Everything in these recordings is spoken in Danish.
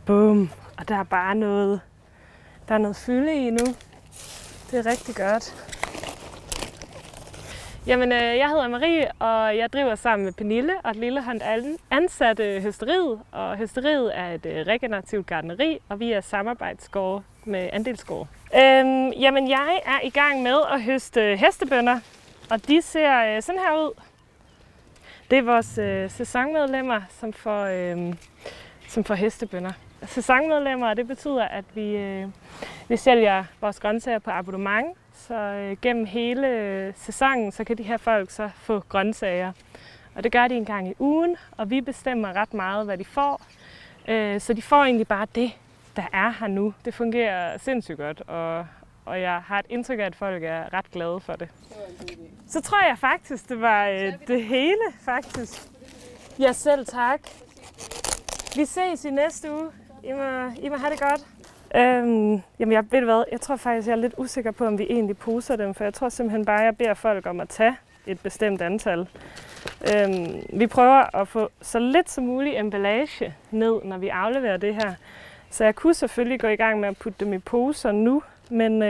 Bum. Og der er bare noget fylde i nu. Det er rigtig godt. Jamen, jeg hedder Marie, og jeg driver sammen med Pernille og Lillehånd ansatte Høsteriet. Og Høsteriet er et regenerativt gartneri, og vi er samarbejdsgårde med andelsgårde. Jamen, jeg er i gang med at høste hestebønner, og de ser sådan her ud. Det er vores sæsonmedlemmer, som får hestebønner. Sæsonmedlemmer, det betyder, at vi sælger vores grøntsager på abonnement. Så gennem hele sæsonen, så kan de her folk så få grøntsager. Og det gør de en gang i ugen, og vi bestemmer ret meget, hvad de får. Så de får egentlig bare det, der er her nu. Det fungerer sindssygt godt, og jeg har et indtryk af, at folk er ret glade for det. Så tror jeg faktisk, det var det hele, faktisk. Ja, selv tak. Vi ses i næste uge. I må have det godt. Jamen, jeg tror faktisk, jeg er lidt usikker på, om vi egentlig poser dem, for jeg tror simpelthen bare, jeg beder folk om at tage et bestemt antal. Vi prøver at få så lidt som muligt emballage ned, når vi afleverer det her. Så jeg kunne selvfølgelig gå i gang med at putte dem i poser nu, men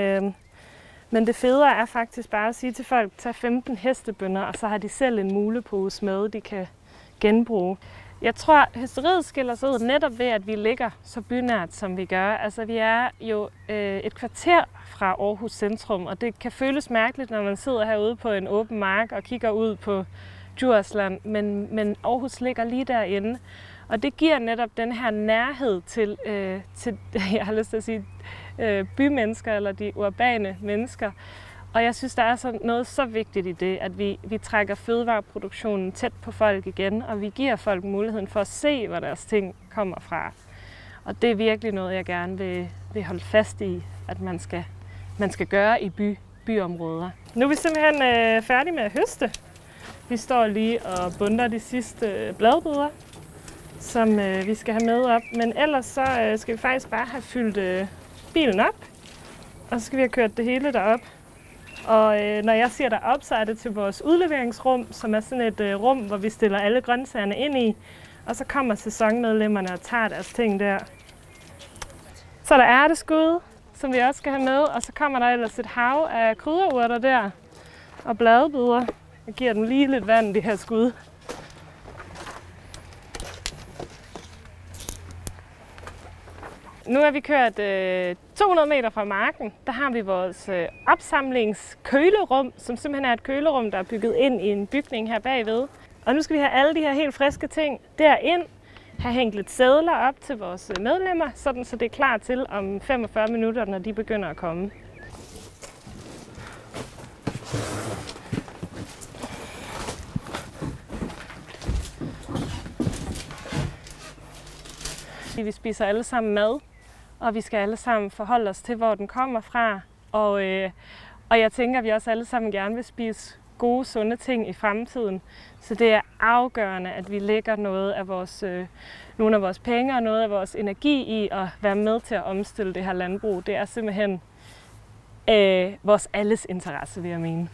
det federe er faktisk bare at sige til folk, tag 15 hestebønner, og så har de selv en mulepose med, de kan genbruge. Jeg tror, at Høsteriet skiller sig ud netop ved, at vi ligger så bynært, som vi gør. Altså, vi er jo et kvarter fra Aarhus centrum, og det kan føles mærkeligt, når man sidder herude på en åben mark og kigger ud på Djursland, men Aarhus ligger lige derinde. Og det giver netop den her nærhed til jeg har lyst til at sige, bymennesker eller de urbane mennesker. Og jeg synes, der er noget så vigtigt i det, at vi trækker fødevareproduktionen tæt på folk igen, og vi giver folk muligheden for at se, hvor deres ting kommer fra. Og det er virkelig noget, jeg gerne vil holde fast i, at man skal gøre i byområder. Nu er vi simpelthen færdige med at høste. Vi står lige og bunder de sidste bladbeder, som vi skal have med op. Men ellers så skal vi faktisk bare have fyldt bilen op, og så skal vi have kørt det hele derop. Og når jeg siger derop, så er det til vores udleveringsrum, som er sådan et rum, hvor vi stiller alle grøntsagerne ind i. Og så kommer sæsonmedlemmerne og tager deres ting der. Så der er ærteskud, som vi også skal have med. Og så kommer der ellers et hav af krydderurter der og bladbeder. Jeg giver dem lige lidt vand, de her skud. Nu er vi kørt 200 meter fra marken. Der har vi vores opsamlingskølerum, som simpelthen er et kølerum, der er bygget ind i en bygning her bagved. Og nu skal vi have alle de her helt friske ting derind, have hængt lidt sedler op til vores medlemmer, sådan så det er klar til om 45 minutter, når de begynder at komme. Vi spiser alle sammen mad, og vi skal alle sammen forholde os til, hvor den kommer fra. Og jeg tænker, at vi også alle sammen gerne vil spise gode, sunde ting i fremtiden. Så det er afgørende, at vi lægger nogle af vores penge og noget af vores energi i at være med til at omstille det her landbrug. Det er simpelthen vores alles interesse, vil jeg mene.